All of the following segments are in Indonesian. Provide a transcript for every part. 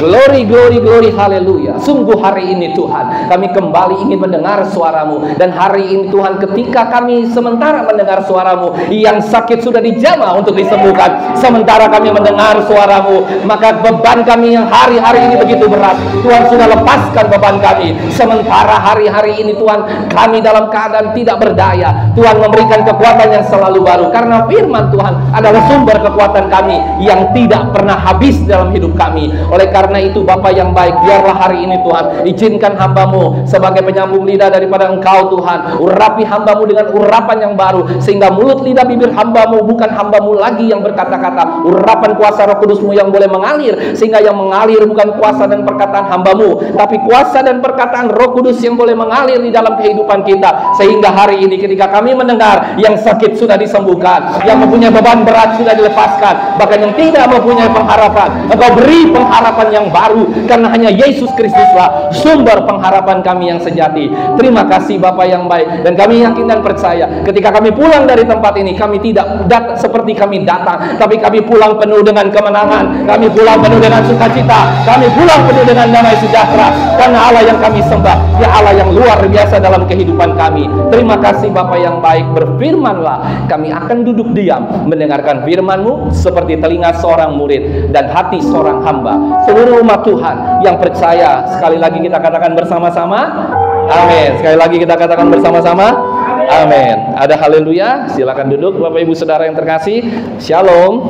Glory, glory, glory, haleluya. Sungguh hari ini Tuhan, kami kembali ingin mendengar suara-Mu. Dan hari ini Tuhan, ketika kami sementara mendengar suara-Mu, yang sakit sudah dijamah untuk disembuhkan. Sementara kami mendengar suara-Mu, maka beban kami yang hari-hari ini begitu berat, Tuhan sudah lepaskan beban kami. Sementara hari-hari ini Tuhan, kami dalam keadaan tidak berdaya, Tuhan memberikan kekuatan yang selalu baru. Karena firman Tuhan adalah sumber kekuatan kami yang tidak pernah habis dalam hidup kami. Oleh karena itu Bapa yang baik, biarlah hari ini Tuhan, izinkan hamba-Mu sebagai penyambung lidah daripada Engkau Tuhan, urapi hamba-Mu dengan urapan yang baru, sehingga mulut lidah bibir hamba-Mu bukan hamba-Mu lagi yang berkata-kata, urapan kuasa Roh Kudus-Mu yang boleh mengalir, sehingga yang mengalir bukan kuasa dan perkataan hamba-Mu, tapi kuasa dan perkataan Roh Kudus yang boleh mengalir di dalam kehidupan kita. Sehingga hari ini ketika kami mendengar yang sakit sudah disembuhkan, yang mempunyai beban berat sudah dilepaskan, bahkan yang tidak mempunyai pengharapan, Engkau beri pengharapan yang baru, karena hanya Yesus Kristuslah sumber pengharapan kami yang sejati. Terima kasih Bapa yang baik, dan kami yakin dan percaya ketika kami pulang dari tempat ini, kami tidak seperti kami datang, tapi kami pulang penuh dengan kemenangan, kami pulang penuh dengan sukacita, kami pulang penuh dengan damai sejahtera, karena Allah yang kami sembah, ya Allah yang luar biasa dalam kehidupan kami. Terima kasih Bapa yang baik, berfirmanlah, kami akan duduk diam mendengarkan firman-Mu seperti telinga seorang murid dan hati seorang hamba. Seluruh umat Tuhan yang percaya, sekali lagi kita katakan bersama-sama, amin. Sekali lagi kita katakan bersama-sama, amin. Ada haleluya? Silakan duduk Bapak Ibu Saudara yang terkasih. Shalom.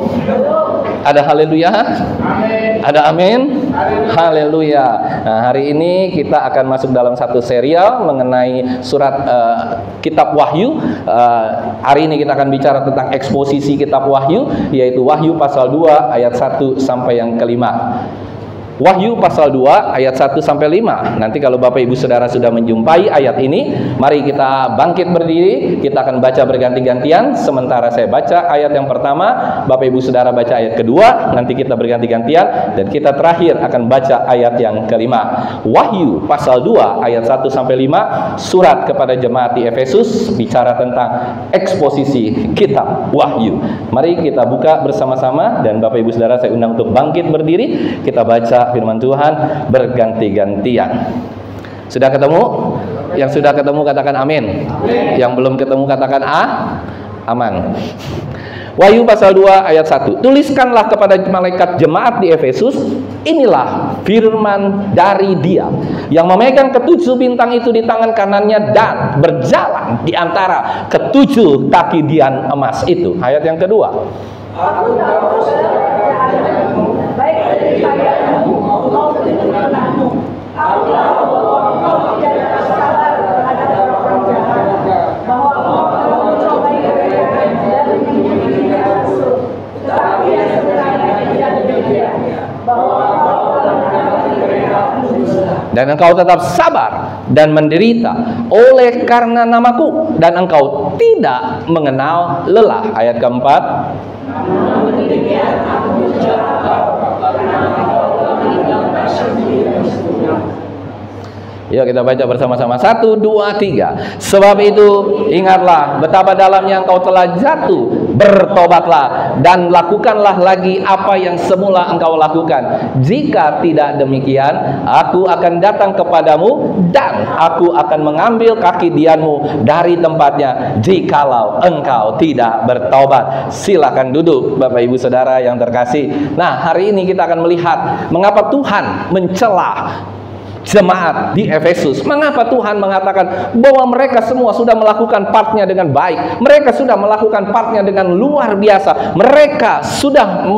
Ada haleluya? Ada amin? Haleluya. Nah, hari ini kita akan masuk dalam satu serial mengenai surat kitab Wahyu. Hari ini kita akan bicara tentang eksposisi kitab Wahyu, yaitu Wahyu pasal 2 ayat 1 sampai yang kelima. Wahyu pasal 2 ayat 1 sampai 5. Nanti kalau Bapak Ibu Saudara sudah menjumpai ayat ini, mari kita bangkit berdiri, kita akan baca berganti-gantian. Sementara saya baca ayat yang pertama, Bapak Ibu Saudara baca ayat kedua, nanti kita berganti-gantian, dan kita terakhir akan baca ayat yang kelima. Wahyu pasal 2 ayat 1 sampai 5, surat kepada jemaat di Efesus, bicara tentang eksposisi kitab Wahyu. Mari kita buka bersama-sama, dan Bapak Ibu Saudara saya undang untuk bangkit berdiri, kita baca firman Tuhan berganti-gantian. Sudah ketemu? Yang sudah ketemu katakan amin. Yang belum ketemu katakan aman. Wahyu pasal 2 ayat 1. Tuliskanlah kepada malaikat jemaat di Efesus, inilah firman dari Dia yang memegang ketujuh bintang itu di tangan kanannya dan berjalan di antara ketujuh kaki dian emas itu. Ayat yang kedua. Aku tahu saudara-saudaramu, baik dari kalianmu maupun teman-temanmu. Aku tahu bahwa engkau tidak sabar terhadap orang jahat, bahwa engkau telah mencobai kekayaan dan menyakiti rasul. Tetapi yang sebenarnya tidak demikian, bahwa engkau telah mendapati mereka berdosa. Dan engkau tetap sabar dan menderita oleh karena namaku, dan engkau tidak mengenal lelah. Ayat keempat. Namun demikian aku mencela engkau, karena engkau telah meninggalkan sendiri. Yuk kita baca bersama-sama. 1, 2, 3. Sebab itu ingatlah betapa dalamnya engkau telah jatuh, bertobatlah dan lakukanlah lagi apa yang semula engkau lakukan. Jika tidak demikian, aku akan datang kepadamu dan aku akan mengambil kaki dianmu dari tempatnya jikalau engkau tidak bertobat. Silakan duduk Bapak Ibu Saudara yang terkasih. Nah, hari ini kita akan melihat mengapa Tuhan mencela jemaat di Efesus. Mengapa Tuhan mengatakan bahwa mereka semua sudah melakukan partnya dengan baik, mereka sudah melakukan partnya dengan luar biasa, mereka sudah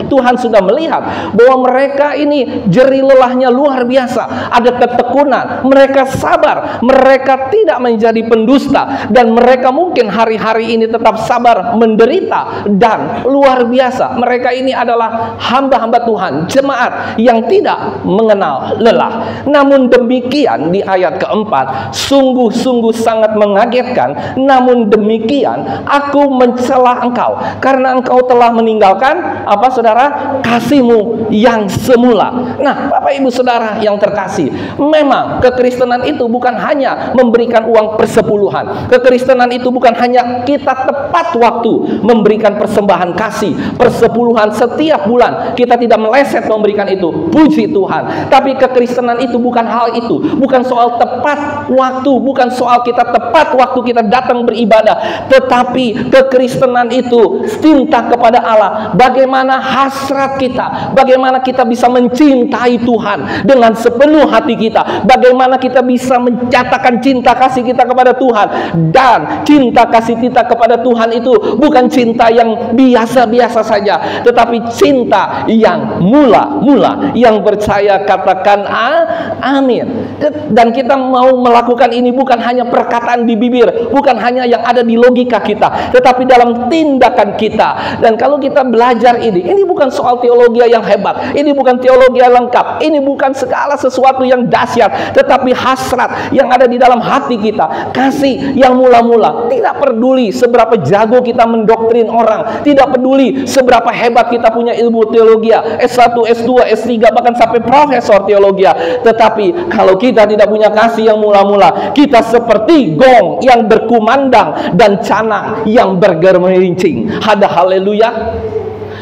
Tuhan sudah melihat bahwa mereka ini jerih lelahnya luar biasa, ada ketekunan, mereka sabar, mereka tidak menjadi pendusta, dan mereka mungkin hari-hari ini tetap sabar menderita, dan luar biasa mereka ini adalah hamba-hamba Tuhan, jemaat yang tidak mengenal lelah. Namun demikian, di ayat keempat, sungguh-sungguh sangat mengagetkan. Namun demikian, aku mencela engkau karena engkau telah meninggalkan apa, saudara? saudara, kasih-Mu yang semula. Nah, Bapak Ibu Saudara yang terkasih, memang kekristenan itu bukan hanya memberikan uang persepuluhan. Kekristenan itu bukan hanya kita tepat waktu memberikan persembahan kasih, persepuluhan setiap bulan. Kita tidak meleset memberikan itu. Puji Tuhan. Tapi kekristenan itu bukan hal itu. Bukan soal tepat waktu, bukan soal kita tepat waktu kita datang beribadah. Tetapi kekristenan itu cinta kepada Allah. Bagaimana hasrat kita, bagaimana kita bisa mencintai Tuhan dengan sepenuh hati kita, bagaimana kita bisa menyatakan cinta kasih kita kepada Tuhan. Dan cinta kasih kita kepada Tuhan itu bukan cinta yang biasa-biasa saja, tetapi cinta yang mula-mula. Yang percaya katakan amin. Dan kita mau melakukan ini bukan hanya perkataan di bibir, bukan hanya yang ada di logika kita, tetapi dalam tindakan kita. Dan kalau kita belajar ini bukan soal teologi yang hebat, ini bukan teologi yang lengkap, ini bukan segala sesuatu yang dahsyat, tetapi hasrat yang ada di dalam hati kita, kasih yang mula-mula. Tidak peduli seberapa jago kita mendoktrin orang, tidak peduli seberapa hebat kita punya ilmu teologi, S1, S2, S3, bahkan sampai profesor teologi, tetapi kalau kita tidak punya kasih yang mula-mula, kita seperti gong yang berkumandang dan canang yang bergemerincing. Ada haleluya.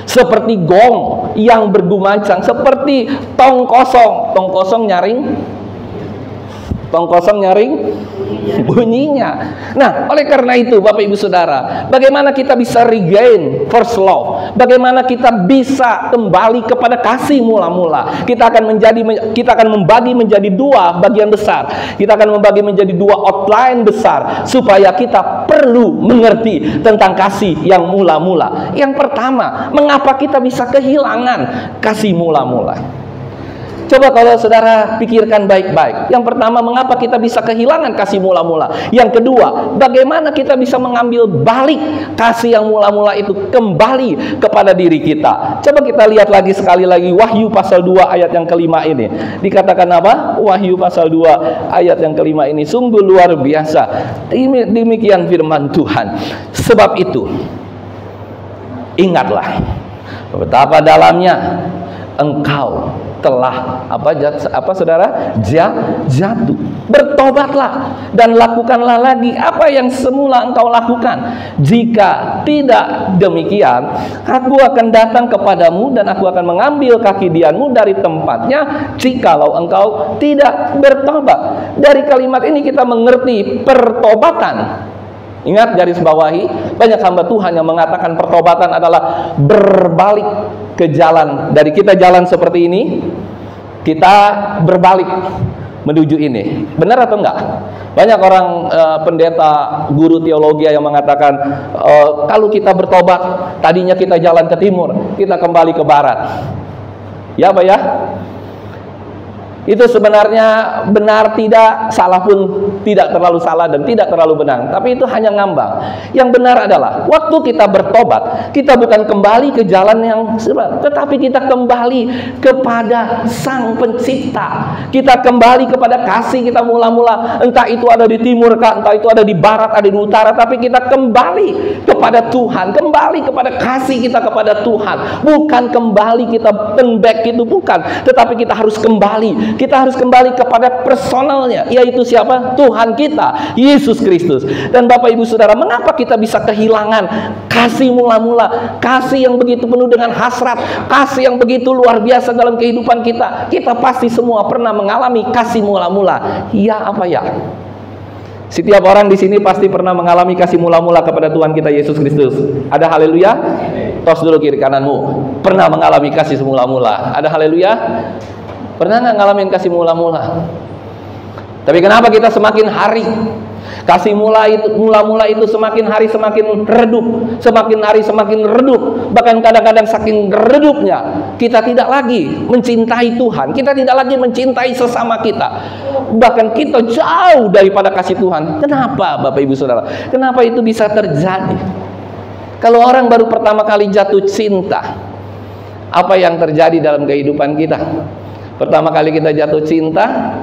Seperti gong yang bergumacang, seperti tong kosong. Tong kosong nyaring bunyinya. Nah, oleh karena itu Bapak Ibu Saudara, bagaimana kita bisa regain first love? Bagaimana kita bisa kembali kepada kasih mula-mula? Kita akan membagi menjadi dua bagian besar. Kita akan membagi menjadi dua outline besar supaya kita perlu mengerti tentang kasih yang mula-mula. Yang pertama, mengapa kita bisa kehilangan kasih mula-mula? Coba kalau saudara pikirkan baik-baik. Yang pertama, mengapa kita bisa kehilangan kasih mula-mula? Yang kedua, bagaimana kita bisa mengambil balik kasih yang mula-mula itu kembali kepada diri kita? Coba kita lihat lagi sekali lagi Wahyu pasal 2 ayat yang kelima ini. Dikatakan apa? Wahyu pasal 2 ayat yang kelima ini sungguh luar biasa. Demikian firman Tuhan. Sebab itu, ingatlah betapa dalamnya engkau telah saudara jatuh. Bertobatlah dan lakukanlah lagi apa yang semula engkau lakukan. Jika tidak demikian, aku akan datang kepadamu dan aku akan mengambil kaki dianmu dari tempatnya jikalau engkau tidak bertobat. Dari kalimat ini kita mengerti pertobatan. Ingat, garis bawahi, banyak hamba Tuhan yang mengatakan pertobatan adalah berbalik ke jalan. Dari kita jalan seperti ini, kita berbalik menuju ini. Benar atau enggak? Banyak orang pendeta, guru teologi yang mengatakan kalau kita bertobat, tadinya kita jalan ke timur, kita kembali ke barat. Ya Pak ya? Itu sebenarnya benar tidak, salah pun tidak terlalu salah dan tidak terlalu benar. Tapi itu hanya ngambang. Yang benar adalah waktu kita bertobat, kita bukan kembali ke jalan yang sebenar, tetapi kita kembali kepada Sang Pencipta. Kita kembali kepada kasih kita mula-mula. Entah itu ada di timur, entah itu ada di barat, ada di utara, tapi kita kembali kepada Tuhan, kembali kepada kasih kita kepada Tuhan. Bukan kembali kita turn back, itu bukan, tetapi kita harus kembali. Kita harus kembali kepada personalnya, yaitu siapa? Tuhan kita, Yesus Kristus. Dan Bapak Ibu Saudara, mengapa kita bisa kehilangan kasih mula-mula? Kasih yang begitu penuh dengan hasrat, kasih yang begitu luar biasa dalam kehidupan kita. Kita pasti semua pernah mengalami kasih mula-mula. Ya apa ya? Setiap orang di sini pasti pernah mengalami kasih mula-mula kepada Tuhan kita Yesus Kristus. Ada haleluya? Tos dulu kiri kananmu. Pernah mengalami kasih mula-mula. Ada haleluya? Pernah nggak ngalamin kasih mula-mula? Tapi kenapa kita semakin hari kasih mula-mula itu semakin hari semakin redup, semakin hari semakin redup. Bahkan kadang-kadang saking redupnya kita tidak lagi mencintai Tuhan, kita tidak lagi mencintai sesama kita, bahkan kita jauh daripada kasih Tuhan. Kenapa Bapak Ibu Saudara? Kenapa itu bisa terjadi? Kalau orang baru pertama kali jatuh cinta, apa yang terjadi dalam kehidupan kita? Pertama kali kita jatuh cinta,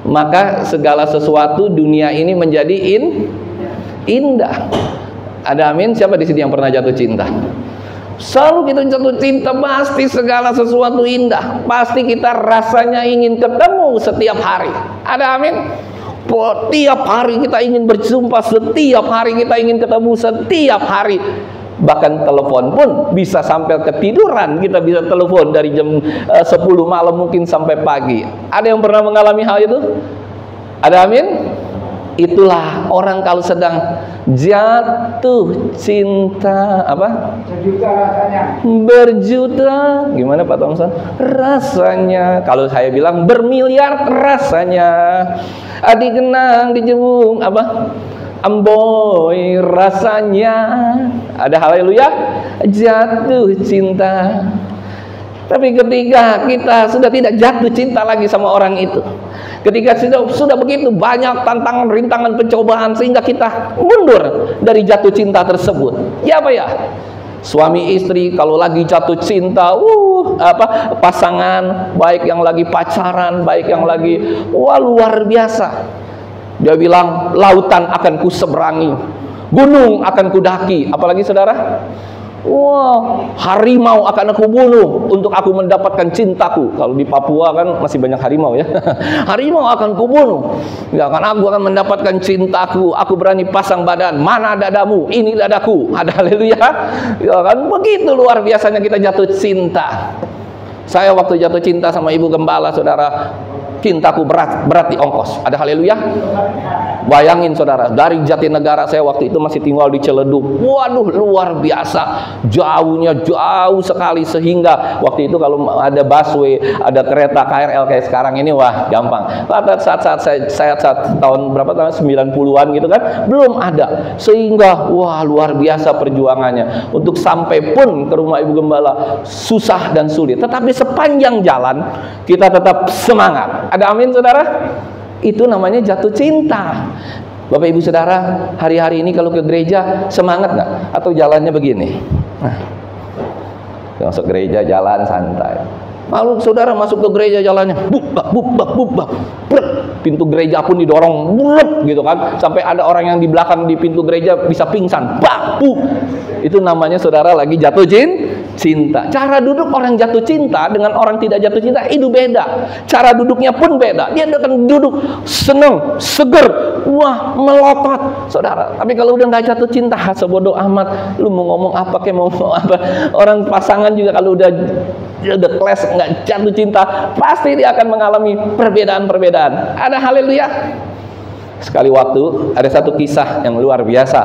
maka segala sesuatu dunia ini menjadi indah. Ada amin? Siapa di sini yang pernah jatuh cinta? Selalu kita jatuh cinta, pasti segala sesuatu indah. Pasti kita rasanya ingin ketemu setiap hari. Ada amin? Setiap hari kita ingin berjumpa, setiap hari kita ingin ketemu, setiap hari. Bahkan telepon pun bisa sampai ketiduran. Kita bisa telepon dari jam 10 malam mungkin sampai pagi. Ada yang pernah mengalami hal itu? Ada amin? Itulah orang kalau sedang jatuh cinta, apa? Berjuta rasanya. Berjuta, gimana Pak Thompson? Rasanya, kalau saya bilang bermiliar rasanya. Dikenang, dijemung, apa? Amboy rasanya. Ada haleluya, jatuh cinta. Tapi ketika kita sudah tidak jatuh cinta lagi sama orang itu, ketika sudah begitu banyak tantangan, rintangan, pencobaan, sehingga kita mundur dari jatuh cinta tersebut. Ya apa ya? Suami istri kalau lagi jatuh cinta, pasangan, baik yang lagi pacaran, baik yang lagi, luar biasa. Dia bilang, lautan akan kuseberangi, gunung akan kudaki. Apalagi saudara? Harimau akan aku bunuh untuk aku mendapatkan cintaku. Kalau di Papua kan masih banyak harimau ya. Harimau akan kubunuh, ya kan, aku akan mendapatkan cintaku. Aku berani pasang badan, mana dadamu, ini dadaku. Ada haleluya, ya kan. Begitu luar biasanya kita jatuh cinta. Saya waktu jatuh cinta sama ibu gembala, saudara, cintaku berat di ongkos. Ada haleluya. Bayangin saudara, dari Jatinegara saya waktu itu masih tinggal di Ciledug. Waduh, luar biasa. Jauhnya jauh sekali, sehingga waktu itu kalau ada busway, ada kereta KRL kayak sekarang ini, wah gampang. Pada saat saya tahun berapa, tahun 90-an gitu kan, belum ada. Sehingga wah luar biasa perjuangannya untuk sampai pun ke rumah ibu gembala, susah dan sulit. Tetapi sepanjang jalan kita tetap semangat. Ada amin saudara? Itu namanya jatuh cinta. Bapak ibu saudara, hari-hari ini kalau ke gereja semangat nggak? Atau jalannya begini? Masuk gereja jalan santai. Lalu saudara masuk ke gereja jalannya buk-bak, pintu gereja pun didorong gitu kan, sampai ada orang yang di belakang di pintu gereja bisa pingsan. Itu namanya saudara lagi jatuh cinta. Cara duduk orang jatuh cinta dengan orang tidak jatuh cinta itu beda. Cara duduknya pun beda. Dia akan duduk senang, seger, wah melotot, saudara. Tapi kalau udah nggak jatuh cinta, sebodoh amat. Lu mau ngomong apa, kayak mau apa. Orang pasangan juga kalau udah clash, nggak jatuh cinta, pasti dia akan mengalami perbedaan-perbedaan. Ada haleluya. Sekali waktu ada satu kisah yang luar biasa.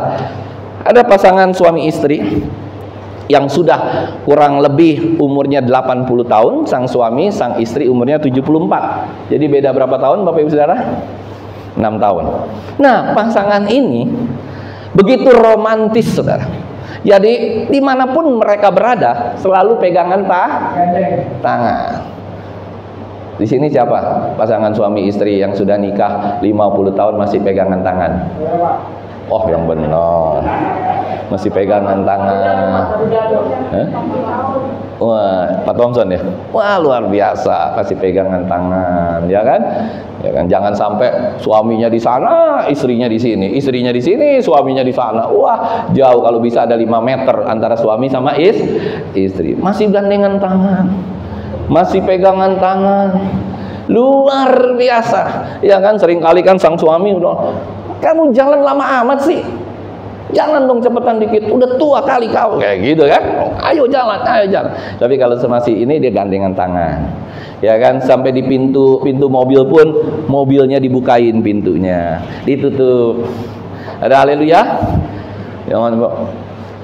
Ada pasangan suami istri yang sudah kurang lebih umurnya 80 tahun, sang suami, sang istri umurnya 74. Jadi beda berapa tahun Bapak Ibu Saudara? 6 tahun. Nah, pasangan ini begitu romantis saudara. Jadi dimanapun mereka berada selalu pegangan tangan. Di sini siapa? Pasangan suami istri yang sudah nikah 50 tahun masih pegangan tangan. Oh yang benar, masih pegangan tangan. Wah, Pak Thompson ya. Wah luar biasa, masih pegangan tangan, ya kan? Ya kan, jangan sampai suaminya di sana, istrinya di sini, istrinya di sini, suaminya di sana. Wah jauh, kalau bisa ada 5 meter antara suami sama istri. Masih gandengan tangan, masih pegangan tangan, luar biasa, ya kan? Seringkali kan sang suami udah, kamu jalan lama amat sih, jalan dong cepetan dikit, udah tua kali kau, kayak gitu kan? Ayo jalan, ayo jalan. Tapi kalau masih ini dia gandengan tangan, ya kan? Sampai di pintu mobil pun, mobilnya dibukain pintunya, ditutup. Ada haleluya? Jangan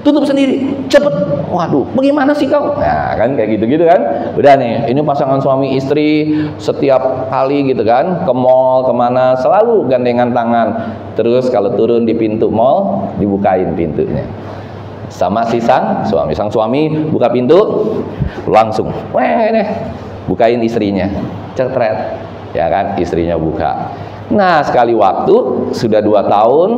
tutup sendiri, cepet. Waduh, bagaimana sih kau? Nah, kan kayak gitu-gitu kan. Udah nih, ini pasangan suami istri setiap kali gitu kan, ke mall, kemana, selalu gandengan tangan. Terus kalau turun di pintu mall, dibukain pintunya. Sama si sang suami buka pintu, langsung, bukain istrinya, cetret, ya kan, istrinya buka. Nah sekali waktu sudah 2 tahun,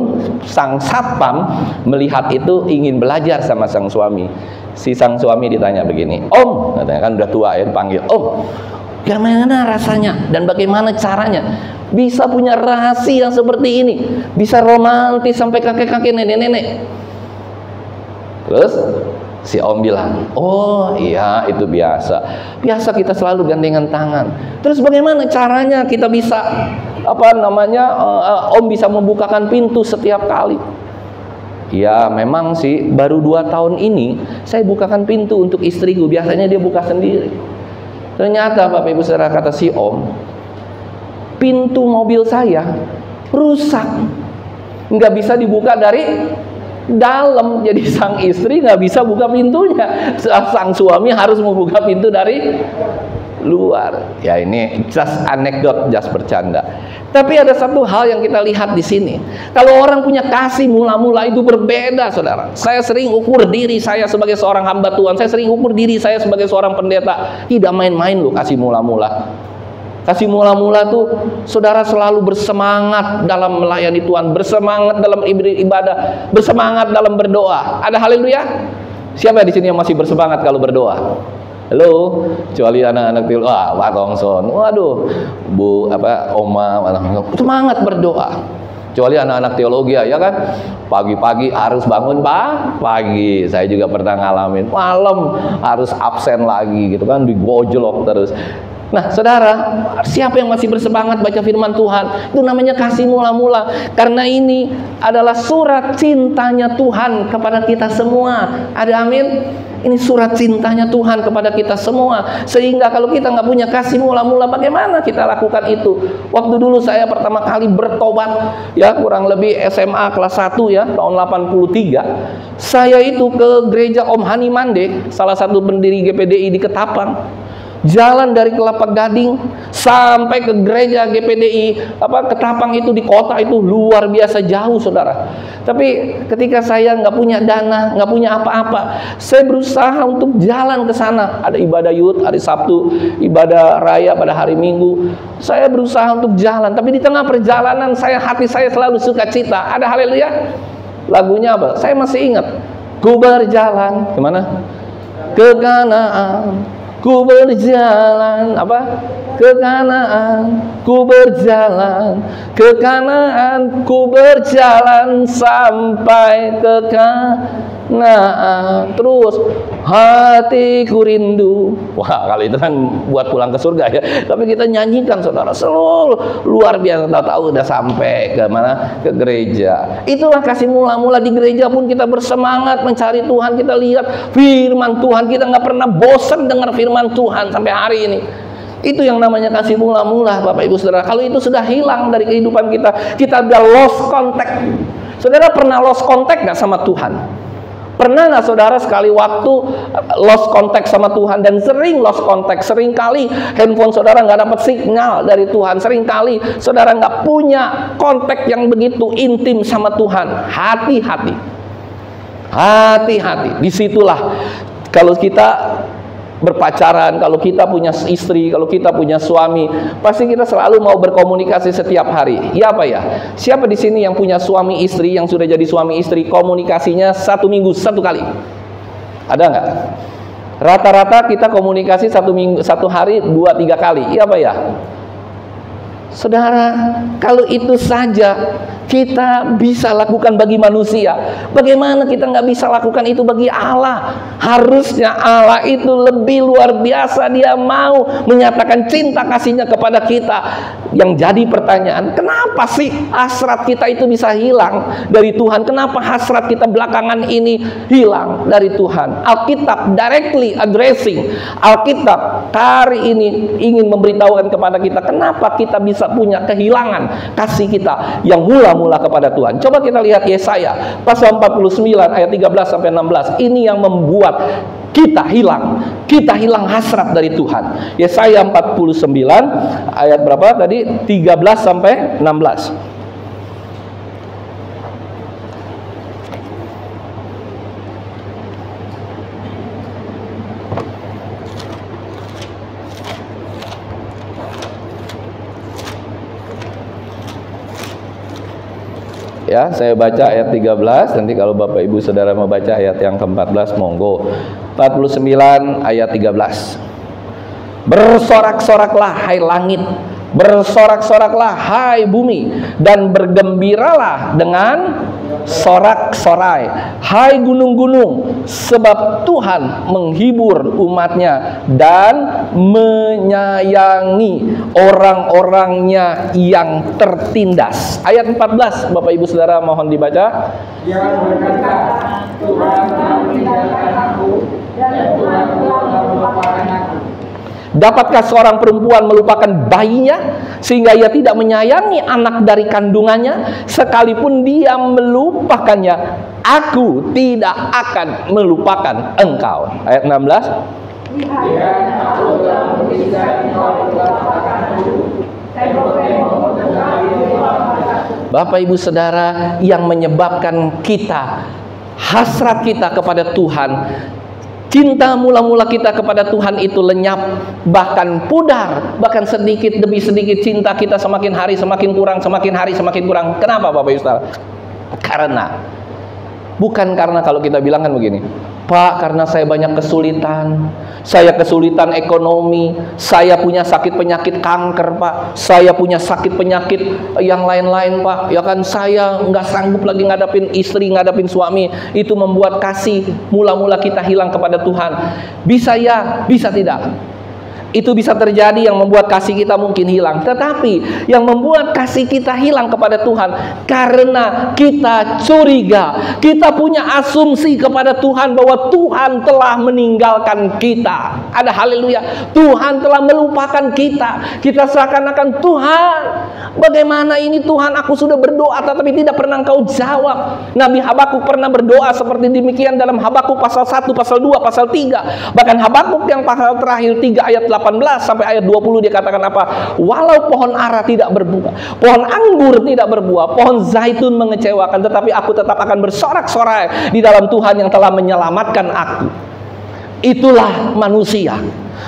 sang satpam melihat itu, ingin belajar sama sang suami. Si sang suami ditanya begini, Om, katanya kan udah tua ya, dipanggil, Om, bagaimana rasanya dan bagaimana caranya bisa punya rahasia seperti ini, bisa romantis sampai kakek-kakek, nenek-nenek? Terus Si Om bilang, oh iya itu biasa. Biasa kita selalu gandengan tangan. Terus bagaimana caranya kita bisa Om bisa membukakan pintu setiap kali? Ya memang sih baru 2 tahun ini saya bukakan pintu untuk istriku. Biasanya dia buka sendiri. Ternyata Bapak Ibu Saudara, kata si Om, pintu mobil saya rusak, nggak bisa dibuka dari dalam. Jadi sang istri nggak bisa buka pintunya, sang suami harus membuka pintu dari luar. Ya ini just anekdot, just bercanda. Tapi ada satu hal yang kita lihat di sini. Kalau orang punya kasih mula-mula itu berbeda, saudara. Saya sering ukur diri saya sebagai seorang hamba Tuhan. Saya sering ukur diri saya sebagai seorang pendeta. Tidak main-main loh kasih mula-mula. Kasih mula-mula tuh saudara selalu bersemangat dalam melayani Tuhan, bersemangat dalam ibadah, bersemangat dalam berdoa. Ada haleluya? Siapa di sini yang masih bersemangat kalau berdoa? Halo, kecuali anak-anak teologi, Pak Tongson, waduh, Bu Oma, semangat berdoa. Kecuali anak-anak teologi ya kan, pagi-pagi harus bangun pagi. Saya juga pernah ngalamin, malam harus absen lagi gitu kan, digojlok terus. Nah saudara, siapa yang masih bersemangat baca firman Tuhan? Itu namanya kasih mula-mula. Karena ini adalah surat cintanya Tuhan kepada kita semua. Ada amin? Ini surat cintanya Tuhan kepada kita semua. Sehingga kalau kita nggak punya kasih mula-mula, bagaimana kita lakukan itu? Waktu dulu saya pertama kali bertobat, ya kurang lebih SMA kelas 1 ya, tahun 83. Saya itu ke gereja Om Hani Mande, salah satu pendiri GPDI di Ketapang. Jalan dari Kelapa Gading sampai ke gereja GPDI Ketapang itu di kota itu luar biasa jauh, saudara. Tapi ketika saya nggak punya dana, nggak punya apa-apa, saya berusaha untuk jalan ke sana. Ada ibadah youth hari Sabtu, ibadah raya pada hari Minggu. Saya berusaha untuk jalan, tapi di tengah perjalanan hati saya selalu sukacita. Ada haleluya. Lagunya apa? Saya masih ingat. Ku berjalan kemana? Ke Kanaan. Ku berjalan ke Kanaan, ku berjalan ke Kanaan, ku berjalan sampai ke Kanaan. Terus hatiku rindu. Wah, kalau itu kan buat pulang ke surga ya. Tapi kita nyanyikan, saudara, seluruh luar biasa. Tahu udah sampai ke mana? Ke gereja. Itulah kasih mula-mula. Di gereja pun kita bersemangat mencari Tuhan. Kita lihat firman Tuhan. Kita nggak pernah bosan dengar firman Tuhan sampai hari ini. Itu yang namanya kasih mula-mula, Bapak Ibu Saudara. Kalau itu sudah hilang dari kehidupan kita, kita udah lost contact. Saudara pernah lost contact nggak sama Tuhan? Pernah nggak saudara sekali waktu lost contact sama Tuhan? Dan sering lost contact, sering kali handphone saudara nggak dapat signal dari Tuhan, sering kali saudara nggak punya kontak yang begitu intim sama Tuhan. Hati-hati, hati-hati. Disitulah kalau kita berpacaran, kalau kita punya istri, kalau kita punya suami, pasti kita selalu mau berkomunikasi setiap hari. Ya apa ya? Siapa di sini yang punya suami istri, yang sudah jadi suami istri, komunikasinya 1 minggu 1 kali? Ada nggak? Rata-rata kita komunikasi 1 minggu 1 hari 2-3 kali. Iya apa ya? Saudara, kalau itu saja kita bisa lakukan bagi manusia, bagaimana kita nggak bisa lakukan itu bagi Allah? Harusnya Allah itu lebih luar biasa. Dia mau menyatakan cinta kasihnya kepada kita. Yang jadi pertanyaan, kenapa sih hasrat kita itu bisa hilang dari Tuhan? Kenapa hasrat kita belakangan ini hilang dari Tuhan? Alkitab directly addressing, Alkitab hari ini ingin memberitahukan kepada kita kenapa kita bisa punya kehilangan kasih kita yang mula-mula kepada Tuhan. Coba kita lihat Yesaya pasal 49 ayat 13 sampai 16. Ini yang membuat kita hilang hasrat dari Tuhan. Yesaya 49 ayat berapa tadi? 13 sampai 16. Ya, saya baca ayat 13, nanti kalau Bapak Ibu Saudara mau baca ayat yang ke-14 monggo. 49 ayat 13. Bersorak-soraklah hai langit, bersorak-soraklah hai bumi, dan bergembiralah dengan sorak-sorai, hai gunung-gunung, sebab Tuhan menghibur umatnya dan menyayangi orang-orangnya yang tertindas. Ayat 14, Bapak Ibu Saudara mohon dibaca. Dia berkata, Tuhan telah meninggalkan aku, dan Tuhan telah melupakan aku. Dapatkah seorang perempuan melupakan bayinya sehingga ia tidak menyayangi anak dari kandungannya? Sekalipun dia melupakannya, aku tidak akan melupakan engkau. Ayat 16. Bapak Ibu Saudara, yang menyebabkan kita, hasrat kita kepada Tuhan, cinta mula-mula kita kepada Tuhan itu lenyap, bahkan pudar, bahkan sedikit demi sedikit cinta kita semakin hari semakin kurang, semakin hari semakin kurang. Kenapa Bapak Ibu Saudara? Karena bukan karena kalau kita bilang kan begini, Pak, karena saya banyak kesulitan, saya kesulitan ekonomi, saya punya sakit penyakit kanker, Pak, saya punya sakit penyakit yang lain-lain, Pak, ya kan, saya nggak sanggup lagi ngadapin istri, ngadapin suami. Itu membuat kasih mula-mula kita hilang kepada Tuhan. Bisa ya, bisa tidak. Itu bisa terjadi, yang membuat kasih kita mungkin hilang. Tetapi yang membuat kasih kita hilang kepada Tuhan karena kita curiga, kita punya asumsi kepada Tuhan bahwa Tuhan telah meninggalkan kita. Ada haleluya, Tuhan telah melupakan kita. Kita seakan-akan, Tuhan, bagaimana ini Tuhan, aku sudah berdoa tetapi tidak pernah Engkau jawab. Nabi Habakuk pernah berdoa seperti demikian dalam Habakuk pasal 1, pasal 2, pasal 3. Bahkan Habakuk yang pasal terakhir 3 ayat 18 sampai ayat 20 dia katakan apa? Walau pohon ara tidak berbuah, pohon anggur tidak berbuah, pohon zaitun mengecewakan, tetapi aku tetap akan bersorak-sorai di dalam Tuhan yang telah menyelamatkan aku. Itulah manusia.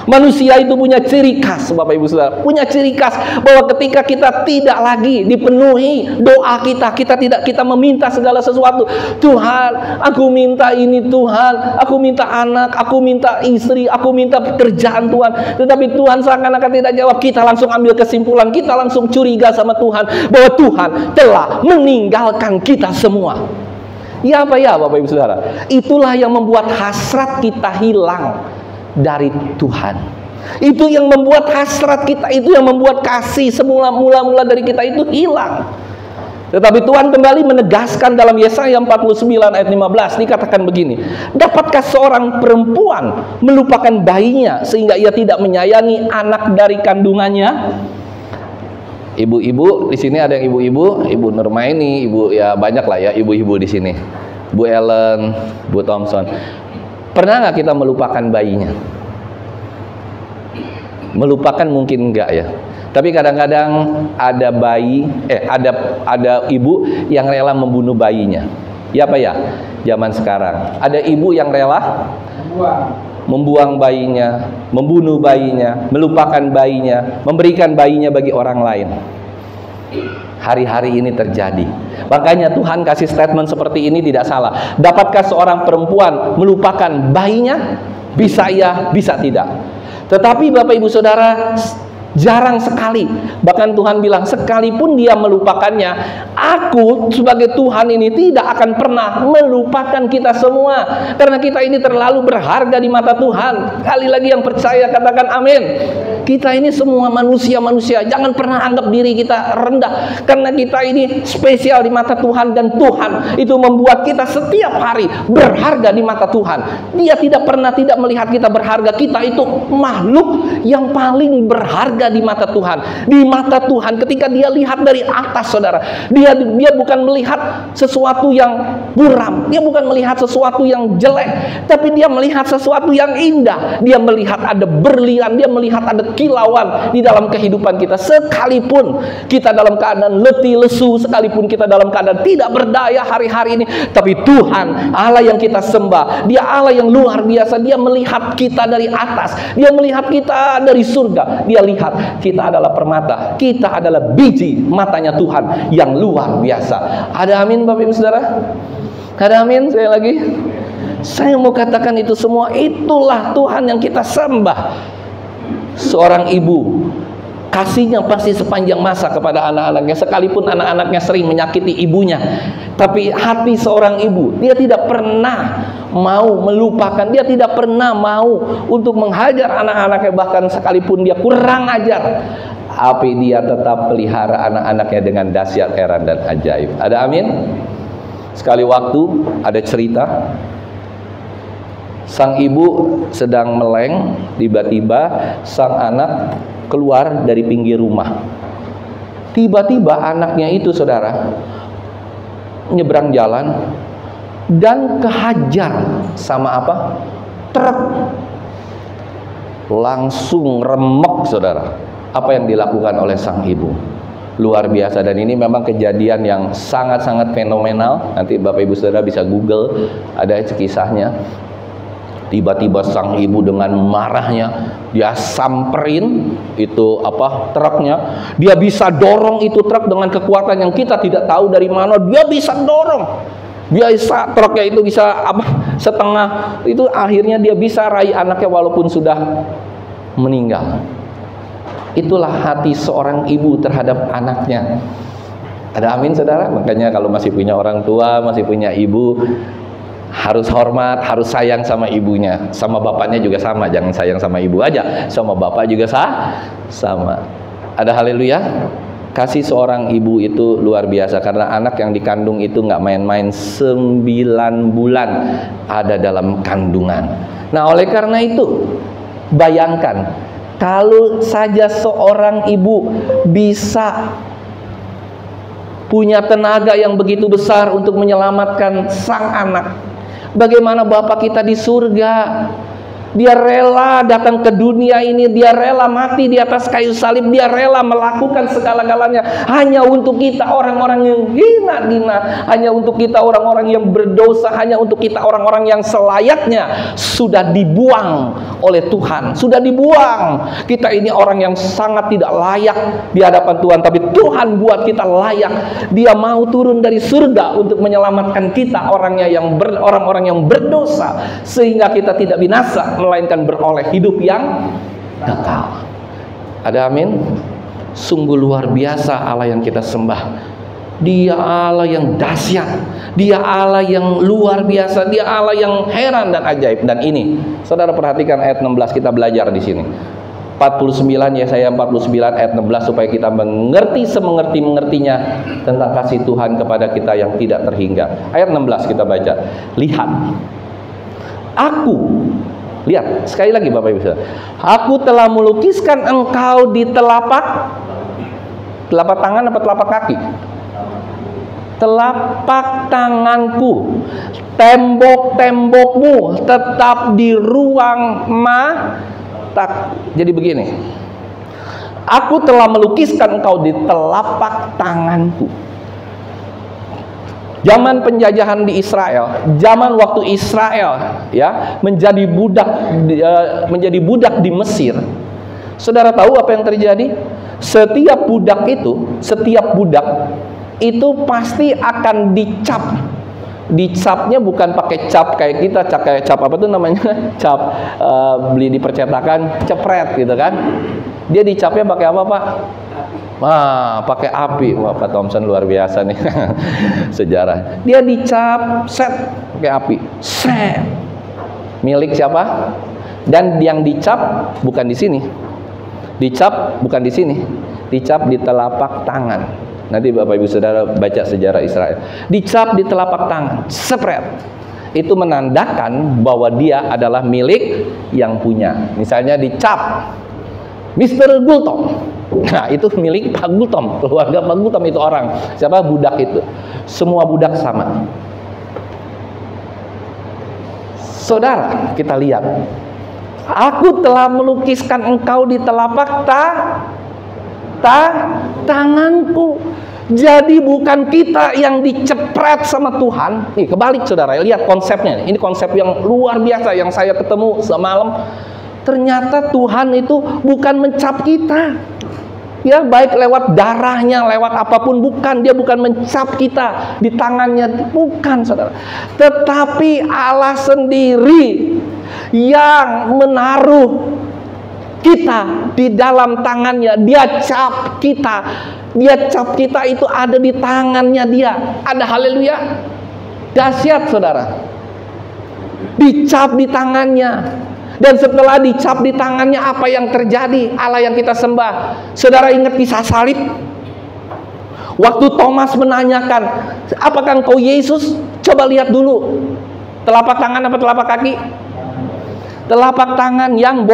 Manusia itu punya ciri khas, Bapak Ibu Saudara, punya ciri khas bahwa ketika kita tidak lagi dipenuhi doa kita, kita meminta segala sesuatu. Tuhan, aku minta ini, Tuhan, aku minta anak, aku minta istri, aku minta pekerjaan, Tuhan. Tetapi Tuhan seakan-akan tidak jawab. Kita langsung ambil kesimpulan, kita langsung curiga sama Tuhan bahwa Tuhan telah meninggalkan kita semua. Ya apa ya Bapak Ibu Saudara? Itulah yang membuat hasrat kita hilang dari Tuhan. Itu yang membuat hasrat kita, itu yang membuat kasih semula-mula dari kita itu hilang. Tetapi Tuhan kembali menegaskan dalam Yesaya 49 ayat 15, dikatakan begini, dapatkah seorang perempuan melupakan bayinya sehingga ia tidak menyayangi anak dari kandungannya? Ibu-ibu di sini ada yang ibu-ibu, Ibu Nurmaini, ibu ya banyak lah ya ibu-ibu di sini. Bu Ellen, Bu Thompson. Pernah nggak kita melupakan bayinya? Melupakan mungkin enggak ya. Tapi kadang-kadang ada bayi, ada ibu yang rela membunuh bayinya. Ya apa ya? Zaman sekarang ada ibu yang rela membuang bayinya, membunuh bayinya, melupakan bayinya, memberikan bayinya bagi orang lain. Hari-hari ini terjadi. Makanya Tuhan kasih statement seperti ini tidak salah. Dapatkah seorang perempuan melupakan bayinya? Bisa iya, bisa tidak. Tetapi Bapak Ibu Saudara, jarang sekali. Bahkan Tuhan bilang, sekalipun dia melupakannya, aku sebagai Tuhan ini tidak akan pernah melupakan kita semua. Karena kita ini terlalu berharga di mata Tuhan. Kali lagi yang percaya katakan amin. Kita ini semua manusia-manusia. Jangan pernah anggap diri kita rendah. Karena kita ini spesial di mata Tuhan. Dan Tuhan itu membuat kita setiap hari berharga di mata Tuhan. Dia tidak pernah tidak melihat kita berharga. Kita itu makhluk yang paling berharga di mata Tuhan. Di mata Tuhan ketika dia lihat dari atas, saudara, dia bukan melihat sesuatu yang buram, dia bukan melihat sesuatu yang jelek, tapi dia melihat sesuatu yang indah. Dia melihat ada berlian, dia melihat ada kilauan di dalam kehidupan kita. Sekalipun kita dalam keadaan letih lesu, sekalipun kita dalam keadaan tidak berdaya hari-hari ini, tapi Tuhan Allah yang kita sembah, dia Allah yang luar biasa. Dia melihat kita dari atas, dia melihat kita dari surga. Dia lihat kita adalah permata, kita adalah biji matanya Tuhan yang luar biasa. Ada amin Bapak Ibu Saudara? Ada amin? Saya lagi, saya mau katakan itu semua, itulah Tuhan yang kita sembah. Seorang ibu kasihnya pasti sepanjang masa kepada anak-anaknya, sekalipun anak-anaknya sering menyakiti ibunya. Tapi hati seorang ibu, dia tidak pernah mau melupakan, dia tidak pernah mau untuk menghajar anak-anaknya, bahkan sekalipun dia kurang ajar, tapi dia tetap pelihara anak-anaknya dengan dahsyat, heran, dan ajaib. Ada amin? Sekali waktu ada cerita, sang ibu sedang meleng, tiba-tiba sang anak keluar dari pinggir rumah. Tiba-tiba anaknya itu, saudara, nyebrang jalan dan kehajar sama apa? Truk. Langsung remek, saudara. Apa yang dilakukan oleh sang ibu? Luar biasa, dan ini memang kejadian yang sangat-sangat fenomenal. Nanti Bapak Ibu Saudara bisa Google, ada kisahnya. Tiba-tiba sang ibu dengan marahnya, dia samperin itu truknya. Dia bisa dorong itu truk dengan kekuatan yang kita tidak tahu dari mana. Dia bisa dorong. Biasa truknya itu bisa setengah. Itu akhirnya dia bisa raih anaknya walaupun sudah meninggal. Itulah hati seorang ibu terhadap anaknya. Ada amin, saudara? Makanya kalau masih punya orang tua, masih punya ibu, harus hormat, harus sayang sama ibunya. Sama bapaknya juga sama. Jangan sayang sama ibu aja, sama bapak juga sama. Ada haleluya. Kasih seorang ibu itu luar biasa, karena anak yang dikandung itu nggak main-main. 9 bulan ada dalam kandungan. Nah, oleh karena itu, bayangkan kalau saja seorang ibu bisa punya tenaga yang begitu besar untuk menyelamatkan sang anak, bagaimana Bapa kita di surga? Dia rela datang ke dunia ini, dia rela mati di atas kayu salib, dia rela melakukan segala-galanya hanya untuk kita orang-orang yang hina-hina, hanya untuk kita orang-orang yang berdosa, hanya untuk kita orang-orang yang selayaknya sudah dibuang oleh Tuhan, sudah dibuang. Kita ini orang yang sangat tidak layak di hadapan Tuhan, tapi Tuhan buat kita layak. Dia mau turun dari surga untuk menyelamatkan kita, orang-orang yang berdosa, sehingga kita tidak binasa, melainkan beroleh hidup yang kekal. Ada amin? Sungguh luar biasa Allah yang kita sembah. Dia Allah yang dahsyat, Dia Allah yang luar biasa, Dia Allah yang heran dan ajaib. Dan ini, saudara perhatikan ayat 16, kita belajar di sini. 49, Yesaya 49 ayat 16, supaya kita mengerti semengerti-mengertinya tentang kasih Tuhan kepada kita yang tidak terhingga. Ayat 16 kita baca. Lihat, lihat, sekali lagi Bapak Ibu Saudara. Aku telah melukiskan engkau di telapak tangan apa telapak kaki? Telapak tanganku. Tembok-tembokmu tetap di ruang mata. Jadi begini. Aku telah melukiskan engkau di telapak tanganku. Zaman penjajahan di Israel, zaman waktu Israel menjadi budak di Mesir. Saudara tahu apa yang terjadi? Setiap budak itu pasti akan dicap. Dicapnya bukan pakai cap kayak kita, cap apa tuh namanya? Cap beli di percetakan, cepret gitu kan. Dia dicapnya pakai apa, Pak? Pakai api. Wah, Pak Thompson luar biasa nih. Sejarah. Dia dicap set pakai api. Set. Milik siapa? Dan yang dicap bukan di sini. Dicap bukan di sini. Dicap di telapak tangan. Nanti Bapak Ibu Saudara baca sejarah Israel. Dicap di telapak tangan. Sepret. Itu menandakan bahwa dia adalah milik yang punya. Misalnya dicap Mr. Gultom. Nah, itu milik Pak Gultom, keluarga Pak Gultom itu orang. Siapa? Budak itu. Semua budak sama. Saudara, kita lihat. Aku telah melukiskan engkau di telapak tanganku. Jadi bukan kita yang dicepret sama Tuhan. Nih, kebalik saudara, lihat konsepnya. Ini konsep yang luar biasa yang saya ketemu semalam. Ternyata Tuhan itu bukan mencap kita. Ya, baik lewat darahnya, lewat apapun, bukan. Dia bukan mencap kita di tangannya, bukan saudara. Tetapi Allah sendiri yang menaruh kita di dalam tangannya. Dia cap kita. Dia cap kita itu ada di tangannya dia. Ada, haleluya. Dahsyat saudara. Dicap di tangannya. Dan setelah dicap di tangannya, apa yang terjadi? Allah yang kita sembah. Saudara ingat kisah salib? Waktu Thomas menanyakan, apakah engkau Yesus? Coba lihat dulu. Telapak tangan apa telapak kaki? Telapak tangan yang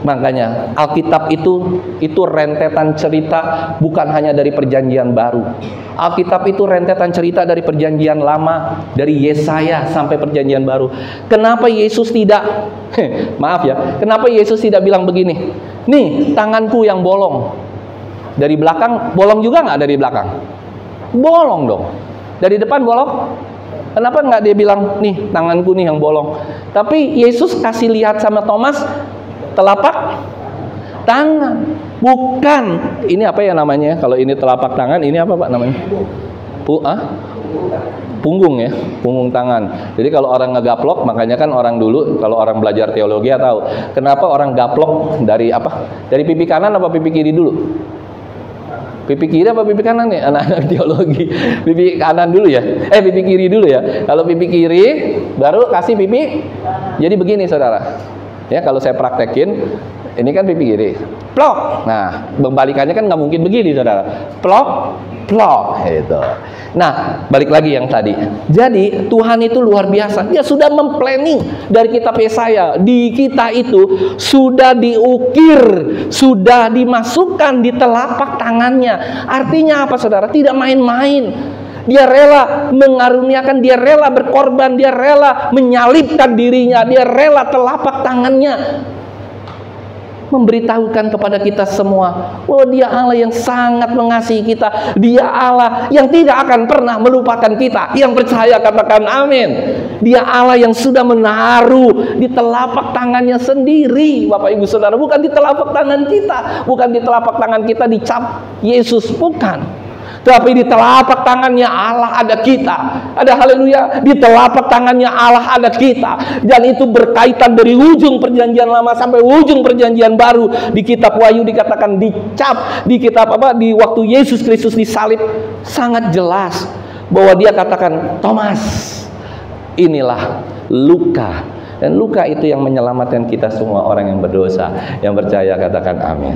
Makanya Alkitab itu rentetan cerita, bukan hanya dari Perjanjian Baru. Alkitab itu rentetan cerita dari Perjanjian Lama, dari Yesaya sampai Perjanjian Baru. Kenapa Yesus tidak maaf ya, kenapa Yesus tidak bilang begini, nih tanganku yang bolong, dari belakang bolong juga nggak? Dari belakang bolong dong, dari depan bolong. Kenapa nggak dia bilang, nih tanganku nih yang bolong? Tapi Yesus kasih lihat sama Thomas telapak tangan. Bukan, ini apa ya namanya? Kalau ini telapak tangan, ini apa Pak namanya? Punggung ya, punggung tangan. Jadi kalau orang ngegaplok, makanya kan orang dulu, kalau orang belajar teologi ya tahu, kenapa orang gaplok dari apa? Dari pipi kanan apa pipi kiri dulu? Pipi kiri apa pipi kanan ya? Anak-anak teologi. Pipi kanan dulu ya? Pipi kiri dulu ya? Kalau pipi kiri, baru kasih pipi. Jadi begini saudara. Ya, kalau saya praktekin, ini kan pipi kiri. Plok. Nah, membalikannya kan nggak mungkin begini saudara. Plok, plok. Gitu. Nah, balik lagi yang tadi. Jadi, Tuhan itu luar biasa. Dia sudah memplanning dari kitab Yesaya. Di kita itu sudah diukir, sudah dimasukkan di telapak tangannya. Artinya apa saudara? Tidak main-main. Dia rela mengaruniakan, dia rela berkorban, dia rela menyalibkan dirinya, dia rela telapak tangannya memberitahukan kepada kita semua bahwa dia Allah yang sangat mengasihi kita. Dia Allah yang tidak akan pernah melupakan kita. Yang percaya katakan amin. Dia Allah yang sudah menaruh di telapak tangannya sendiri, Bapak Ibu Saudara. Bukan di telapak tangan kita, bukan di telapak tangan kita dicap Yesus, bukan. Tapi di telapak tangannya Allah ada kita. Ada, haleluya. Di telapak tangannya Allah ada kita. Dan itu berkaitan dari ujung Perjanjian Lama sampai ujung Perjanjian Baru. Di kitab Wahyu dikatakan dicap. Di kitab apa? Di waktu Yesus Kristus disalib, sangat jelas bahwa dia katakan, Thomas, inilah luka. Dan luka itu yang menyelamatkan kita semua orang yang berdosa. Yang percaya katakan amin.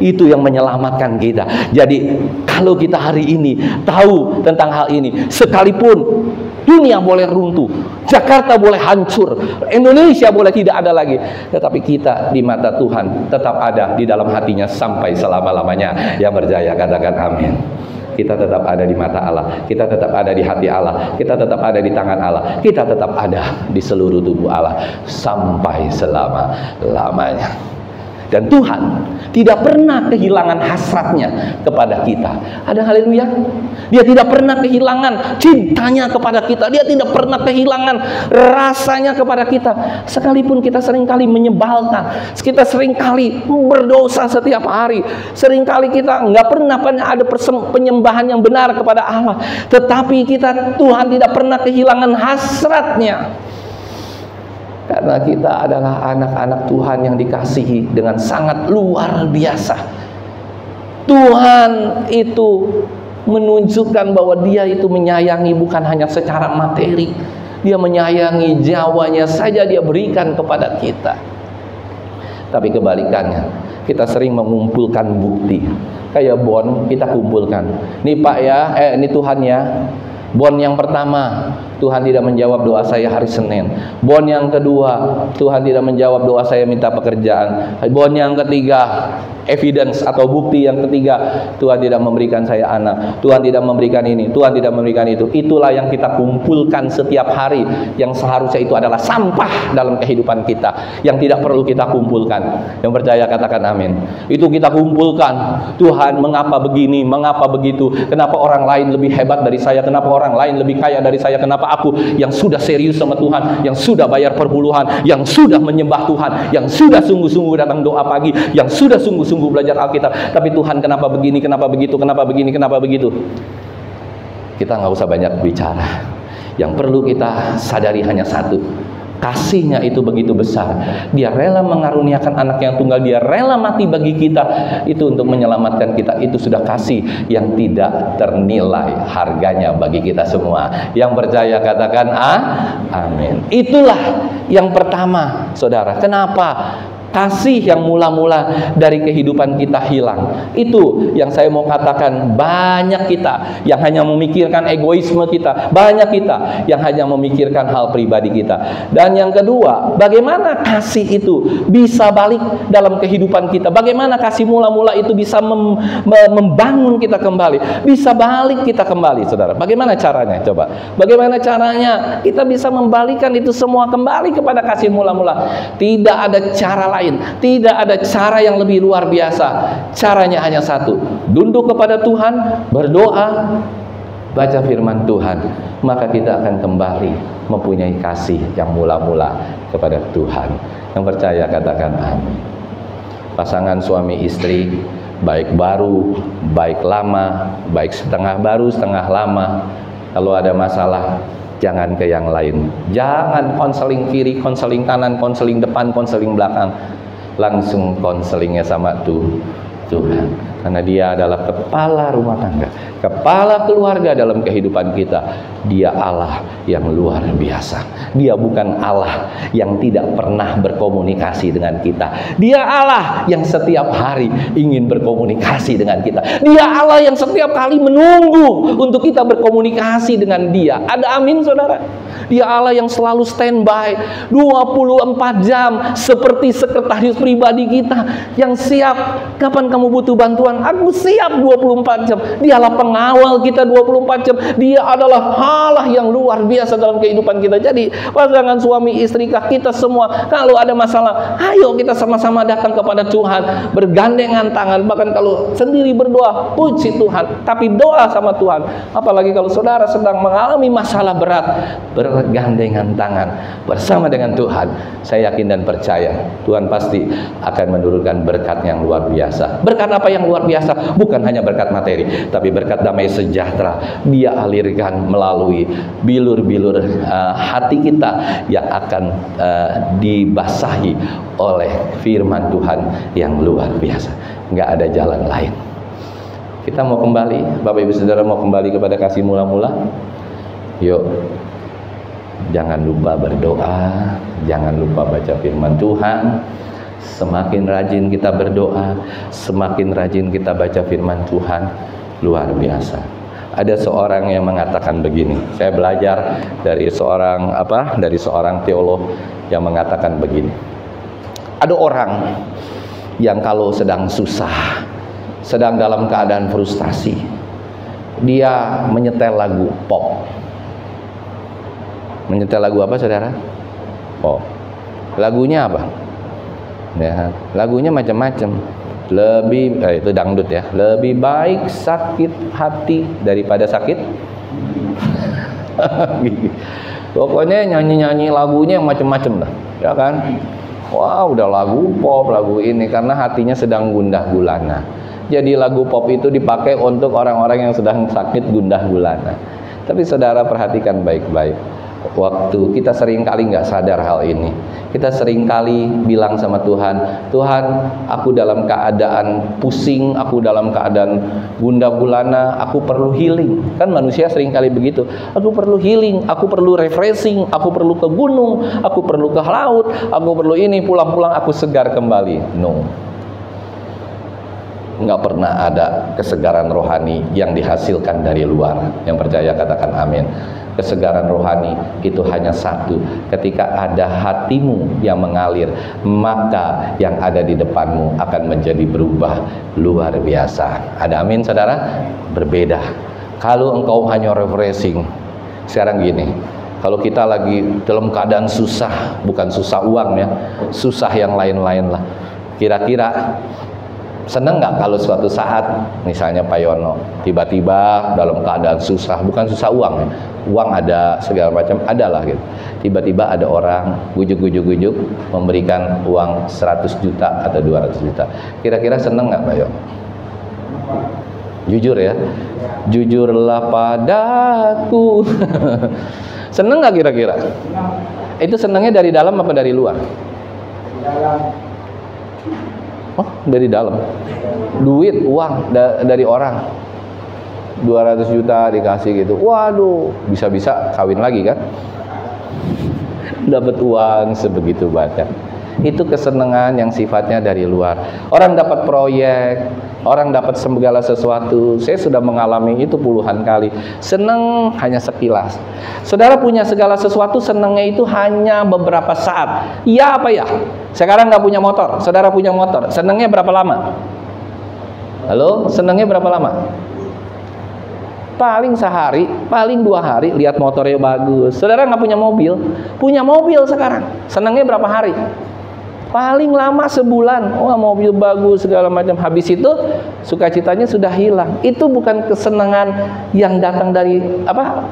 Itu yang menyelamatkan kita. Jadi kalau kita hari ini tahu tentang hal ini, sekalipun dunia boleh runtuh, Jakarta boleh hancur, Indonesia boleh tidak ada lagi, tetapi kita di mata Tuhan tetap ada di dalam hatinya sampai selama-lamanya. Yang percaya katakan amin. Kita tetap ada di mata Allah, kita tetap ada di hati Allah, kita tetap ada di tangan Allah, kita tetap ada di seluruh tubuh Allah sampai selama-lamanya. Dan Tuhan tidak pernah kehilangan hasratnya kepada kita. Ada, haleluya. Dia tidak pernah kehilangan cintanya kepada kita. Dia tidak pernah kehilangan rasanya kepada kita. Sekalipun kita seringkali menyebalkan, kita seringkali berdosa setiap hari, seringkali kita nggak pernah ada penyembahan yang benar kepada Allah. Tetapi Tuhan tidak pernah kehilangan hasratnya. Karena kita adalah anak-anak Tuhan yang dikasihi dengan sangat luar biasa. Tuhan itu menunjukkan bahwa dia itu menyayangi bukan hanya secara materi. Dia menyayangi jawanya saja dia berikan kepada kita. Tapi kebalikannya, kita sering mengumpulkan bukti. Kayak bon kita kumpulkan. Nih Pak ya, ini Tuhan ya. Bon yang pertama, Tuhan tidak menjawab doa saya hari Senin. Bon yang kedua, Tuhan tidak menjawab doa saya minta pekerjaan. Bon yang ketiga, evidence atau bukti yang ketiga, Tuhan tidak memberikan saya anak, Tuhan tidak memberikan ini, Tuhan tidak memberikan itu. Itulah yang kita kumpulkan setiap hari, yang seharusnya itu adalah sampah dalam kehidupan kita, yang tidak perlu kita kumpulkan. Yang percaya katakan amin. Itu kita kumpulkan. Tuhan, mengapa begini, mengapa begitu, kenapa orang lain lebih hebat dari saya, kenapa orang lain lebih kaya dari saya, kenapa aku yang sudah serius sama Tuhan, yang sudah bayar perpuluhan, yang sudah menyembah Tuhan, yang sudah sungguh-sungguh datang doa pagi, yang sudah sungguh-sungguh belajar Alkitab, tapi Tuhan kenapa begini, kenapa begitu, kenapa begini, kenapa begitu. Kita nggak usah banyak bicara. Yang perlu kita sadari hanya satu, Kasihnya itu begitu besar. Dia rela mengaruniakan anak yang tunggal. Dia rela mati bagi kita. Itu untuk menyelamatkan kita. Itu sudah kasih yang tidak ternilai harganya bagi kita semua. Yang percaya katakan amin. Itulah yang pertama, saudara. Kenapa kasih yang mula-mula dari kehidupan kita hilang? Itu yang saya mau katakan. Banyak kita yang hanya memikirkan egoisme kita, banyak kita yang hanya memikirkan hal pribadi kita. Dan yang kedua, bagaimana kasih itu bisa balik dalam kehidupan kita? Bagaimana kasih mula-mula itu bisa membangun kita kembali, bisa balik kita kembali, saudara? Bagaimana caranya? Coba, bagaimana caranya kita bisa membalikan itu semua kembali kepada kasih mula-mula? Tidak ada cara lain. Tidak ada cara yang lebih luar biasa. Caranya hanya satu: tunduk kepada Tuhan, berdoa, baca firman Tuhan, maka kita akan kembali mempunyai kasih yang mula-mula kepada Tuhan. Yang percaya katakan amin. Pasangan suami istri, baik baru, baik lama, baik setengah baru, setengah lama, kalau ada masalah, jangan ke yang lain. Jangan konseling kiri, konseling kanan, konseling depan, konseling belakang. Langsung konselingnya sama Tuhan. Karena dia adalah kepala rumah tangga, kepala keluarga dalam kehidupan kita. Dia Allah yang luar biasa. Dia bukan Allah yang tidak pernah berkomunikasi dengan kita. Dia Allah yang setiap hari ingin berkomunikasi dengan kita. Dia Allah yang setiap kali menunggu untuk kita berkomunikasi dengan dia. Ada amin, saudara? Dia Allah yang selalu standby 24 jam seperti sekretaris pribadi kita yang siap. Kapan kamu butuh bantuan? Aku siap 24 jam. Dialah pengawal kita 24 jam. Dia adalah Allah yang luar biasa dalam kehidupan kita. Jadi pasangan suami istri kita semua, kalau ada masalah, ayo kita sama-sama datang kepada Tuhan, bergandengan tangan. Bahkan kalau sendiri berdoa, puji Tuhan, tapi doa sama Tuhan. Apalagi kalau saudara sedang mengalami masalah berat, bergandengan tangan bersama dengan Tuhan. Saya yakin dan percaya Tuhan pasti akan menurunkan berkat yang luar biasa. Berkat apa yang luar biasa? Bukan hanya berkat materi, tapi berkat damai sejahtera. Dia alirkan melalui bilur-bilur hati kita yang akan dibasahi oleh firman Tuhan yang luar biasa. Nggak ada jalan lain. Kita mau kembali, Bapak Ibu Saudara, mau kembali kepada kasih mula-mula. Yuk, jangan lupa berdoa, jangan lupa baca firman Tuhan. Semakin rajin kita berdoa, semakin rajin kita baca firman Tuhan, luar biasa. Ada seorang yang mengatakan begini. Saya belajar dari seorang teolog yang mengatakan begini. Ada orang yang kalau sedang susah, sedang dalam keadaan frustasi, dia menyetel lagu pop. Menyetel lagu apa, saudara? Pop. Lagunya apa? Ya, lagunya macam-macam. Itu dangdut ya. Lebih baik sakit hati daripada sakit. Pokoknya nyanyi-nyanyi lagunya yang macam-macam lah, ya kan? Wah, udah lagu pop, lagu ini karena hatinya sedang gundah gulana. Jadi lagu pop itu dipakai untuk orang-orang yang sedang sakit gundah gulana. Tapi saudara perhatikan baik-baik. Waktu kita sering kali nggak sadar hal ini, kita sering kali bilang sama Tuhan, Tuhan, aku dalam keadaan pusing, aku dalam keadaan gundah gulana, aku perlu healing. Kan manusia sering kali begitu, aku perlu healing, aku perlu refreshing, aku perlu ke gunung, aku perlu ke laut, aku perlu ini, pulang-pulang aku segar kembali. No, nggak pernah ada kesegaran rohani yang dihasilkan dari luar. Yang percaya katakan amin. Kesegaran rohani itu hanya satu, ketika ada hatimu yang mengalir, maka yang ada di depanmu akan menjadi berubah luar biasa. Ada amin, saudara? Berbeda. Kalau engkau hanya refreshing, sekarang gini, kalau kita lagi dalam keadaan susah, bukan susah uang ya, susah yang lain-lain lah. Kira-kira senang nggak kalau suatu saat, misalnya Pak Yono, tiba-tiba dalam keadaan susah, bukan susah uang ya, uang ada segala macam, ada lah gitu. Tiba-tiba ada orang gujuk-gujuk memberikan uang 100 juta atau 200 juta. Kira-kira senang nggak Pak Yono? Jujur ya, jujurlah padaku. Senang nggak kira-kira? Itu senangnya dari dalam apa dari luar? Dalam. Oh, dari dalam. Duit, uang dari orang. 200 juta dikasih gitu. Waduh, bisa-bisa kawin lagi kan? Dapat uang sebegitu banyak. Itu kesenangan yang sifatnya dari luar. Orang dapat proyek, orang dapat segala sesuatu. Saya sudah mengalami itu puluhan kali. Senang hanya sekilas. Saudara punya segala sesuatu, senangnya itu hanya beberapa saat. Iya apa ya? Sekarang nggak punya motor, saudara punya motor. Senangnya berapa lama? Halo, senangnya berapa lama? Paling sehari, paling 2 hari, lihat motornya bagus. Saudara nggak punya mobil sekarang. Senangnya berapa hari? Paling lama sebulan. Wah, mobil bagus segala macam. Habis itu sukacitanya sudah hilang. Itu bukan kesenangan yang datang dari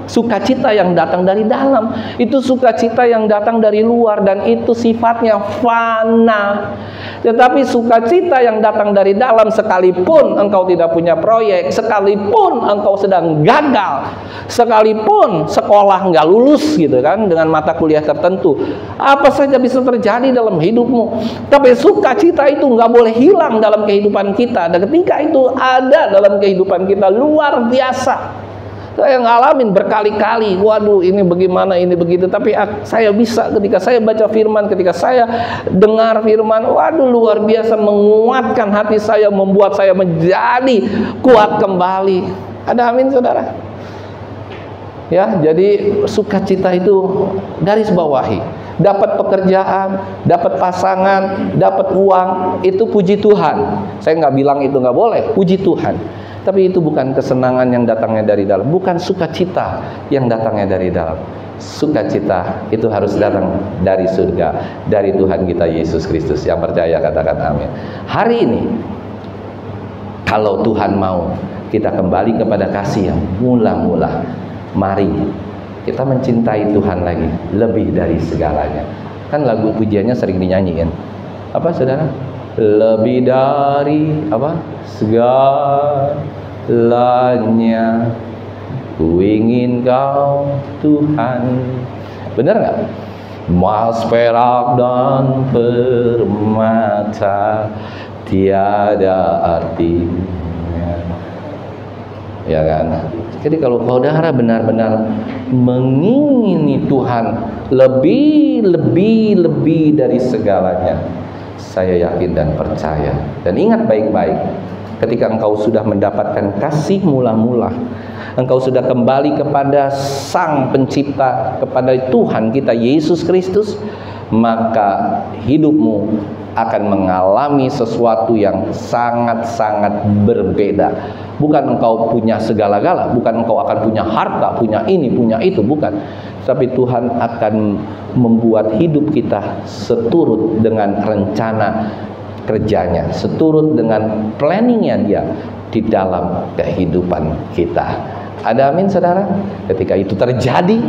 sukacita yang datang dari dalam. Itu sukacita yang datang dari luar, dan itu sifatnya fana. Tetapi sukacita yang datang dari dalam, sekalipun engkau tidak punya proyek, sekalipun engkau sedang gagal, sekalipun sekolah nggak lulus gitu kan, dengan mata kuliah tertentu, apa saja bisa terjadi dalam hidupmu. Tapi sukacita itu nggak boleh hilang dalam kehidupan kita. Dan ketika itu ada dalam kehidupan kita, luar biasa. Saya ngalamin berkali-kali, waduh ini bagaimana, ini begitu. Tapi saya bisa ketika saya baca firman, ketika saya dengar firman, waduh luar biasa, menguatkan hati saya, membuat saya menjadi kuat kembali. Ada amin saudara? Ya, jadi sukacita itu garis bawahi. Dapat pekerjaan, dapat pasangan, dapat uang, itu puji Tuhan. Saya nggak bilang itu nggak boleh, puji Tuhan. Tapi itu bukan kesenangan yang datangnya dari dalam, bukan sukacita yang datangnya dari dalam. Sukacita itu harus datang dari surga, dari Tuhan kita Yesus Kristus. Yang percaya katakan amin. Hari ini, kalau Tuhan mau kita kembali kepada kasih yang mula-mula, mari kita mencintai Tuhan lagi, lebih dari segalanya. Kan lagu pujiannya sering dinyanyiin. Apa saudara? Lebih dari segalanya, ku ingin Kau Tuhan. Benar nggak? Emas, perak dan permata tiada artinya, ya kan? Jadi kalau saudara benar-benar mengingini Tuhan lebih dari segalanya, saya yakin dan percaya. Dan ingat baik-baik, ketika engkau sudah mendapatkan kasih mula-mula, engkau sudah kembali kepada Sang Pencipta, kepada Tuhan kita Yesus Kristus, maka hidupmu akan mengalami sesuatu yang sangat-sangat berbeda. Bukan engkau punya segala-gala, bukan engkau akan punya harta, punya ini, punya itu, bukan. Tapi Tuhan akan membuat hidup kita seturut dengan rencana kerjanya, seturut dengan planningnya Dia di dalam kehidupan kita. Ada amin saudara? Ketika itu terjadi,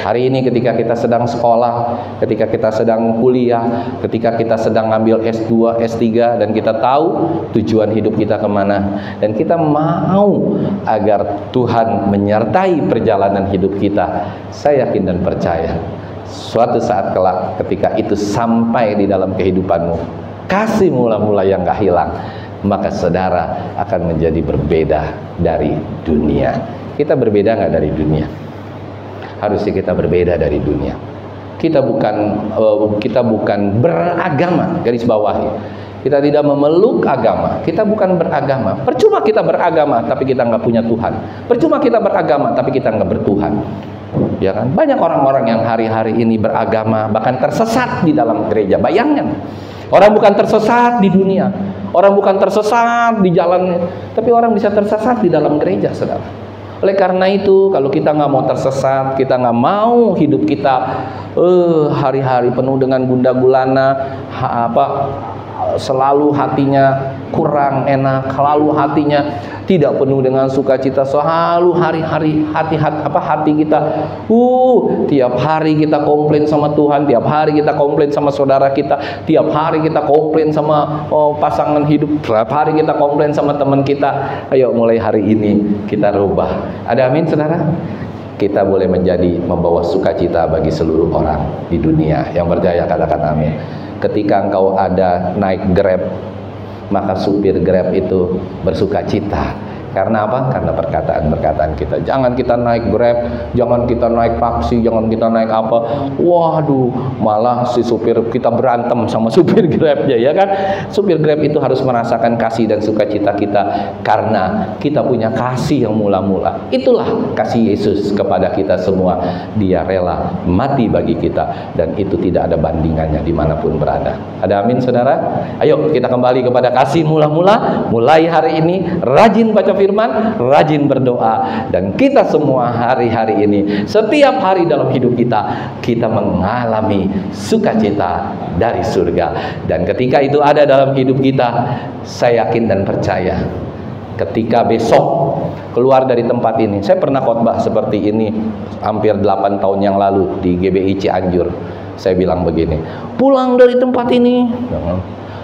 hari ini ketika kita sedang sekolah, ketika kita sedang kuliah, ketika kita sedang ngambil S2, S3, dan kita tahu tujuan hidup kita kemana, dan kita mau agar Tuhan menyertai perjalanan hidup kita, saya yakin dan percaya suatu saat kelak ketika itu sampai di dalam kehidupanmu, kasih mula-mula yang gak hilang, maka saudara akan menjadi berbeda dari dunia. Kita berbeda gak dari dunia? Harusnya kita berbeda dari dunia. Kita bukan beragama, garis bawahi. Kita tidak memeluk agama. Kita bukan beragama. Percuma kita beragama tapi kita nggak punya Tuhan. Percuma kita beragama tapi kita nggak bertuhan. Ya kan? Banyak orang-orang yang hari-hari ini beragama bahkan tersesat di dalam gereja. Bayangkan, orang bukan tersesat di dunia, orang bukan tersesat di jalan, tapi orang bisa tersesat di dalam gereja, saudara. Oleh karena itu, kalau kita nggak mau tersesat, kita nggak mau hidup kita hari-hari penuh dengan gundah gulana, selalu hatinya kurang enak, selalu hatinya tidak penuh dengan sukacita, selalu hari-hari hati kita tiap hari kita komplain sama Tuhan, tiap hari kita komplain sama saudara kita, tiap hari kita komplain sama pasangan hidup, tiap hari kita komplain sama teman kita. Ayo mulai hari ini kita rubah. Ada amin saudara? kita boleh membawa sukacita bagi seluruh orang di dunia. Yang percaya katakan amin. Ketika engkau ada naik Grab, maka supir Grab itu bersukacita. Karena apa? Karena perkataan-perkataan kita. Jangan kita naik Grab, jangan kita naik taksi, jangan kita naik apa. Waduh, malah si supir kita berantem sama supir Grabnya, ya kan? Supir Grab itu harus merasakan kasih dan sukacita kita karena kita punya kasih yang mula-mula. Itulah kasih Yesus kepada kita semua. Dia rela mati bagi kita dan itu tidak ada bandingannya dimanapun berada. Ada amin, saudara? Ayo kita kembali kepada kasih mula-mula. Mulai hari ini rajin baca firman, rajin berdoa, dan kita semua hari-hari ini, setiap hari dalam hidup kita mengalami sukacita dari surga. Dan ketika itu ada dalam hidup kita, saya yakin dan percaya ketika besok keluar dari tempat ini, saya pernah khotbah seperti ini hampir 8 tahun yang lalu di GBI Cianjur. Saya bilang begini, pulang dari tempat ini,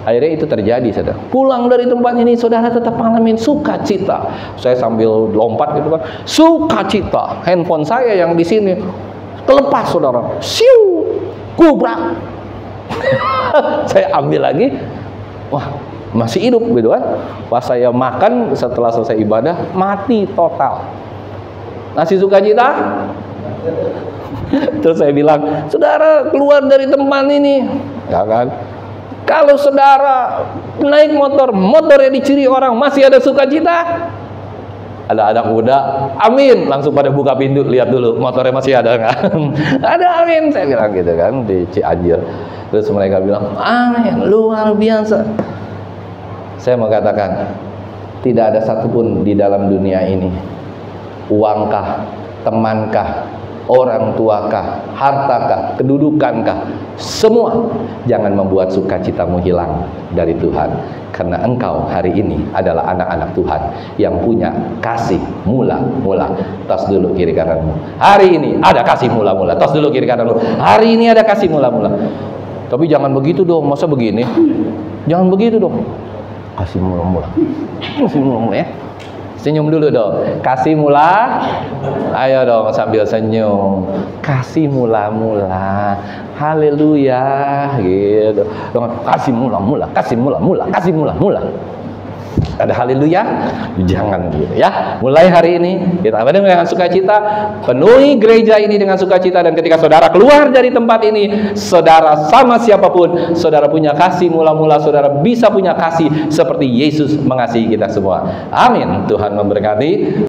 akhirnya itu terjadi, saudara. Pulang dari tempat ini, saudara tetap mengalami sukacita. Saya sambil lompat gitu kan, sukacita. Handphone saya yang di sini terlepas, saudara. Siu, kubrak. Saya ambil lagi, wah masih hidup gitu kan. Pas saya makan setelah selesai ibadah, mati total. Masih sukacita? Terus saya bilang, saudara keluar dari tempat ini, ya kan? Kalau saudara naik motornya dicuri orang, masih ada sukacita? Ada anak muda, amin, langsung pada buka pintu, lihat dulu motornya masih ada nggak? Ada, amin, saya bilang gitu kan di Cianjur. Terus mereka bilang, amin, luar biasa. Saya mau katakan, tidak ada satupun di dalam dunia ini, uangkah, temankah, orang tuakah, hartakah, kedudukankah, semua jangan membuat sukacitamu hilang dari Tuhan. Karena engkau hari ini adalah anak-anak Tuhan yang punya kasih mula-mula. Tos dulu kiri kananmu, hari ini ada kasih mula-mula. Tos dulu kiri kananmu, hari ini ada kasih mula-mula. Tapi jangan begitu dong, masa begini? Jangan begitu dong. Kasih mula-mula, kasih mula-mula ya. Senyum dulu dong. Kasih mula. Ayo dong sambil senyum. Kasih mula-mula. Haleluya. Gitu. Kasih mula-mula. Kasih mula-mula. Kasih mula-mula. Ada haleluya? Jangan gitu ya. Mulai hari ini kita dengan sukacita, penuhi gereja ini dengan sukacita, dan ketika saudara keluar dari tempat ini, saudara sama siapapun, saudara punya kasih mula-mula, saudara bisa punya kasih seperti Yesus mengasihi kita semua. Amin. Tuhan memberkati.